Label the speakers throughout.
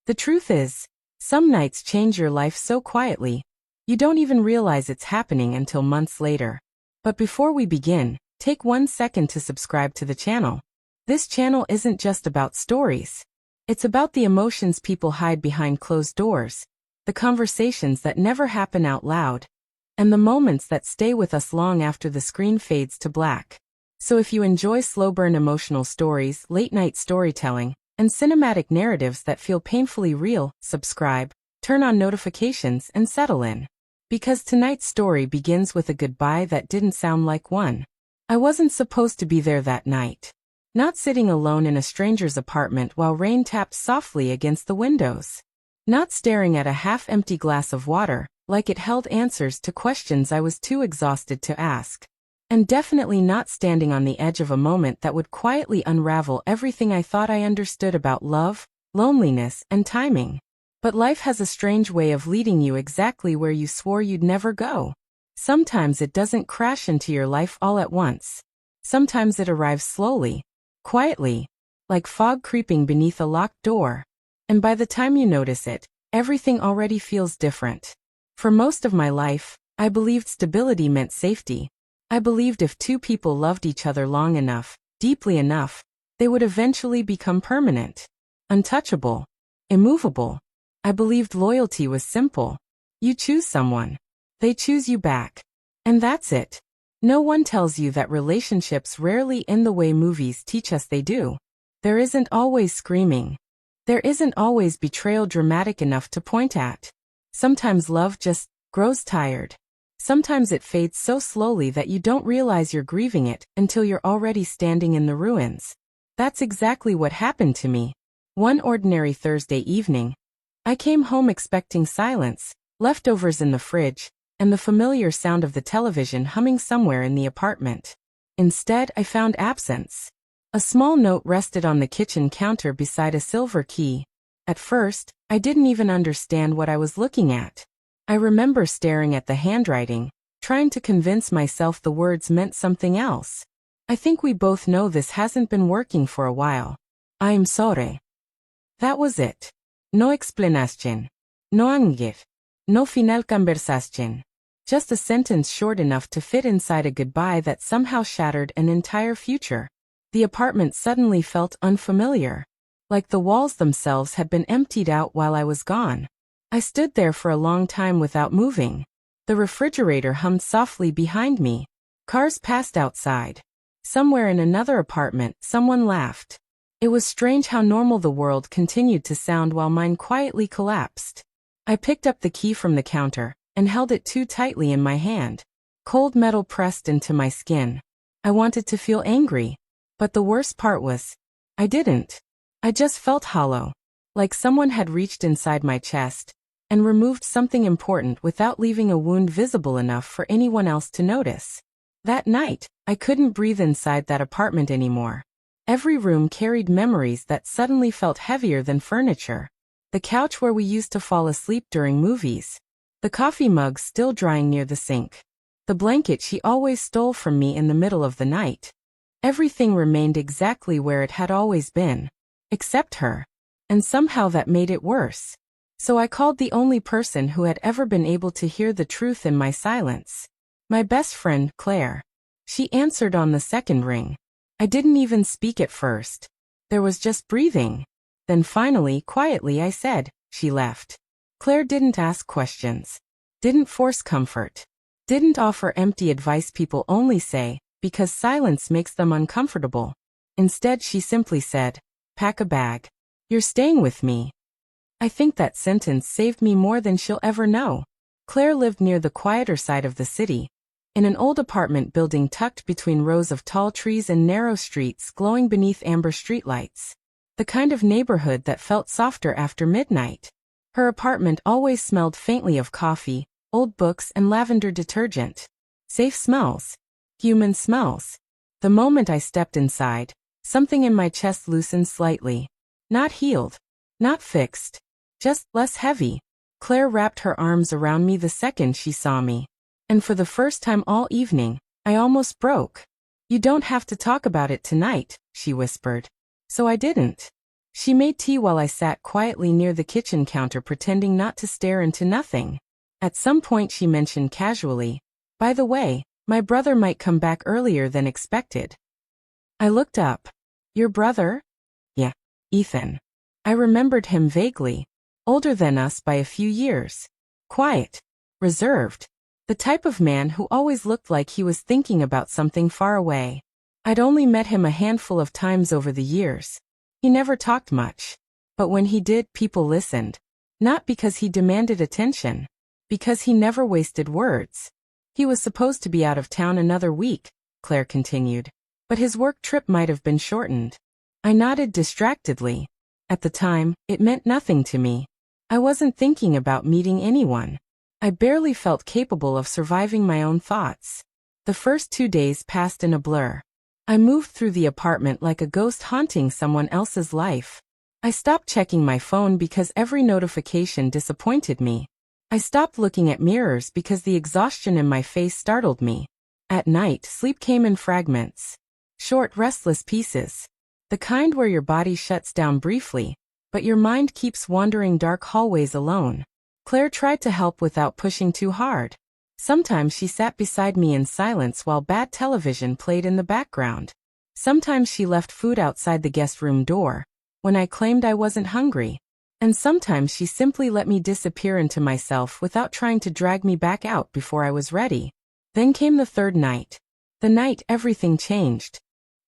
Speaker 1: The truth is, some nights change your life so quietly, you don't even realize it's happening until months later. But before we begin, take 1 second to subscribe to the channel. This channel isn't just about stories. It's about the emotions people hide behind closed doors, the conversations that never happen out loud, and the moments that stay with us long after the screen fades to black. So if you enjoy slow-burn emotional stories, late-night storytelling, and cinematic narratives that feel painfully real, subscribe, turn on notifications, and settle in. Because tonight's story begins with a goodbye that didn't sound like one. I wasn't supposed to be there that night. Not sitting alone in a stranger's apartment while rain tapped softly against the windows. Not staring at a half-empty glass of water, like it held answers to questions I was too exhausted to ask. And definitely not standing on the edge of a moment that would quietly unravel everything I thought I understood about love, loneliness, and timing. But life has a strange way of leading you exactly where you swore you'd never go. Sometimes it doesn't crash into your life all at once. Sometimes it arrives slowly, quietly, like fog creeping beneath a locked door. And by the time you notice it, everything already feels different. For most of my life, I believed stability meant safety. I believed if two people loved each other long enough, deeply enough, they would eventually become permanent, untouchable, immovable. I believed loyalty was simple. You choose someone, they choose you back. And that's it. No one tells you that relationships rarely end the way movies teach us they do. There isn't always screaming. There isn't always betrayal dramatic enough to point at. Sometimes love just grows tired. Sometimes it fades so slowly that you don't realize you're grieving it until you're already standing in the ruins. That's exactly what happened to me. One ordinary Thursday evening, I came home expecting silence, leftovers in the fridge, and the familiar sound of the television humming somewhere in the apartment. Instead, I found absence. A small note rested on the kitchen counter beside a silver key. At first, I didn't even understand what I was looking at. I remember staring at the handwriting, trying to convince myself the words meant something else. I think we both know this hasn't been working for a while. I'm sorry. That was it. No explanación. No ángel. No final conversación. Just a sentence short enough to fit inside a goodbye that somehow shattered an entire future. The apartment suddenly felt unfamiliar. Like the walls themselves had been emptied out while I was gone. I stood there for a long time without moving. The refrigerator hummed softly behind me. Cars passed outside. Somewhere in another apartment, someone laughed. It was strange how normal the world continued to sound while mine quietly collapsed. I picked up the key from the counter and held it too tightly in my hand. Cold metal pressed into my skin. I wanted to feel angry, but the worst part was, I didn't. I just felt hollow, like someone had reached inside my chest and removed something important without leaving a wound visible enough for anyone else to notice. That night, I couldn't breathe inside that apartment anymore. Every room carried memories that suddenly felt heavier than furniture. The couch where we used to fall asleep during movies. The coffee mug still drying near the sink. The blanket she always stole from me in the middle of the night. Everything remained exactly where it had always been. Except her. And somehow that made it worse. So I called the only person who had ever been able to hear the truth in my silence. My best friend, Claire. She answered on the second ring. I didn't even speak at first. There was just breathing. Then finally, quietly I said, she left. Claire didn't ask questions. Didn't force comfort. Didn't offer empty advice people only say, because silence makes them uncomfortable. Instead she simply said, pack a bag. You're staying with me. I think that sentence saved me more than she'll ever know. Claire lived near the quieter side of the city, in an old apartment building tucked between rows of tall trees and narrow streets glowing beneath amber streetlights. The kind of neighborhood that felt softer after midnight. Her apartment always smelled faintly of coffee, old books, and lavender detergent. Safe smells. Human smells. The moment I stepped inside, something in my chest loosened slightly. Not healed. Not fixed. Just less heavy. Claire wrapped her arms around me the second she saw me. And for the first time all evening, I almost broke. You don't have to talk about it tonight, she whispered. So I didn't. She made tea while I sat quietly near the kitchen counter pretending not to stare into nothing. At some point she mentioned casually, "By the way, my brother might come back earlier than expected." I looked up. "Your brother?" "Yeah, Ethan." I remembered him vaguely. Older than us by a few years. Quiet. Reserved. The type of man who always looked like he was thinking about something far away. I'd only met him a handful of times over the years. He never talked much. But when he did, people listened. Not because he demanded attention. Because he never wasted words. "He was supposed to be out of town another week," Claire continued. "But his work trip might have been shortened." I nodded distractedly. At the time, it meant nothing to me. I wasn't thinking about meeting anyone. I barely felt capable of surviving my own thoughts. The first 2 days passed in a blur. I moved through the apartment like a ghost haunting someone else's life. I stopped checking my phone because every notification disappointed me. I stopped looking at mirrors because the exhaustion in my face startled me. At night, sleep came in fragments. Short, restless pieces. The kind where your body shuts down briefly, but your mind keeps wandering dark hallways alone. Claire tried to help without pushing too hard. Sometimes she sat beside me in silence while bad television played in the background. Sometimes she left food outside the guest room door, when I claimed I wasn't hungry. And sometimes she simply let me disappear into myself without trying to drag me back out before I was ready. Then came the third night. The night everything changed.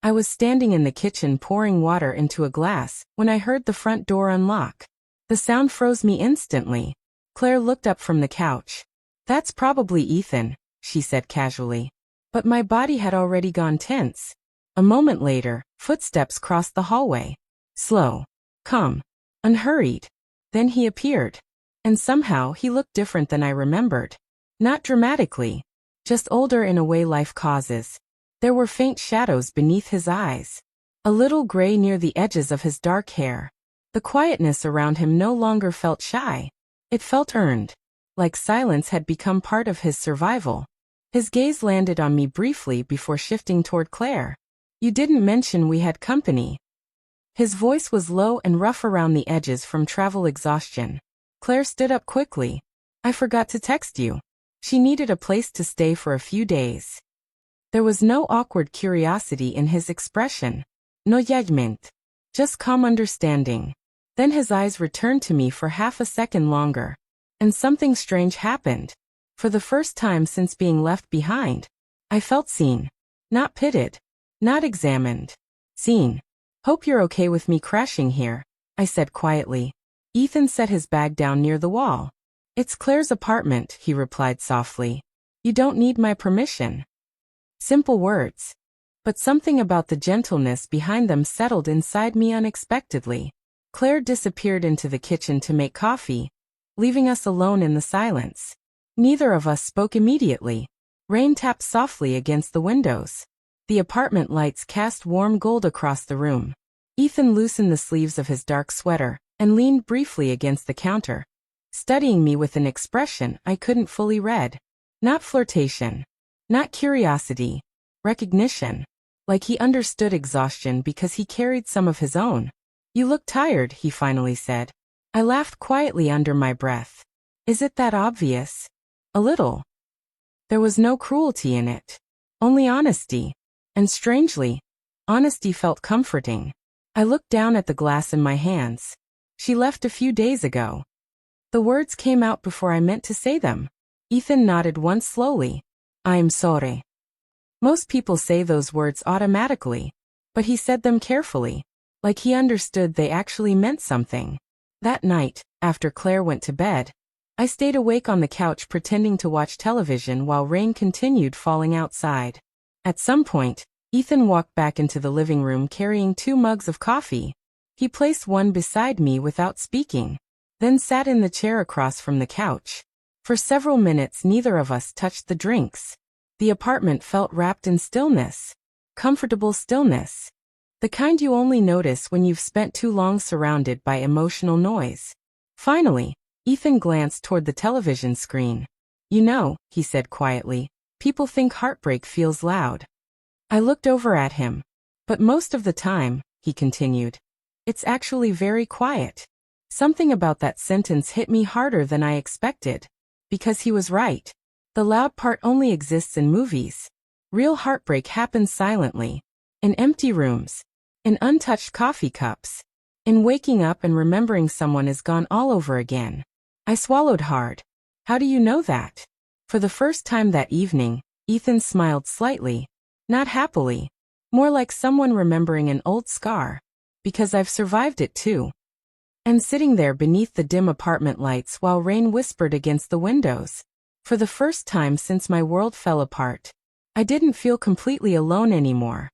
Speaker 1: I was standing in the kitchen pouring water into a glass when I heard the front door unlock. The sound froze me instantly. Claire looked up from the couch. "That's probably Ethan," she said casually. But my body had already gone tense. A moment later, footsteps crossed the hallway. Slow. Calm. Unhurried. Then he appeared. And somehow he looked different than I remembered. Not dramatically. Just older in a way life causes. There were faint shadows beneath his eyes. A little gray near the edges of his dark hair. The quietness around him no longer felt shy. It felt earned. Like silence had become part of his survival. His gaze landed on me briefly before shifting toward Claire. "You didn't mention we had company." His voice was low and rough around the edges from travel exhaustion. Claire stood up quickly. "I forgot to text you." She needed a place to stay for a few days. There was no awkward curiosity in his expression. No judgment. Just calm understanding. Then his eyes returned to me for half a second longer. And something strange happened. For the first time since being left behind, I felt seen. Not pitied. Not examined. Seen. "Hope you're okay with me crashing here," I said quietly. Ethan set his bag down near the wall. "It's Claire's apartment," he replied softly. "You don't need my permission." Simple words. But something about the gentleness behind them settled inside me unexpectedly. Claire disappeared into the kitchen to make coffee, leaving us alone in the silence. Neither of us spoke immediately. Rain tapped softly against the windows. The apartment lights cast warm gold across the room. Ethan loosened the sleeves of his dark sweater and leaned briefly against the counter, studying me with an expression I couldn't fully read. Not flirtation. Not curiosity. Recognition. Like he understood exhaustion because he carried some of his own. "You look tired," he finally said. I laughed quietly under my breath. "Is it that obvious?" "A little." There was no cruelty in it. Only honesty. And strangely, honesty felt comforting. I looked down at the glass in my hands. "She left a few days ago." The words came out before I meant to say them. Ethan nodded once slowly. "I'm sorry." Most people say those words automatically, but he said them carefully, like he understood they actually meant something. That night, after Claire went to bed, I stayed awake on the couch pretending to watch television while rain continued falling outside. At some point, Ethan walked back into the living room carrying 2 mugs of coffee. He placed one beside me without speaking, then sat in the chair across from the couch. For several minutes neither of us touched the drinks. The apartment felt wrapped in stillness. Comfortable stillness. The kind you only notice when you've spent too long surrounded by emotional noise. Finally, Ethan glanced toward the television screen. "You know," he said quietly, "people think Heartbreak feels loud." I looked over at him. "But most of the time," he continued, It's actually very quiet. Something about that sentence hit me harder than I expected. Because he was right. The loud part only exists in movies. Real heartbreak happens silently. In empty rooms. In untouched coffee cups. In waking up and remembering someone is gone all over again. I swallowed hard. How do you know that? For the first time that evening, Ethan smiled slightly. Not happily. More like someone remembering an old scar. Because I've survived it too. And sitting there beneath the dim apartment lights while rain whispered against the windows. For the first time since my world fell apart. I didn't feel completely alone anymore.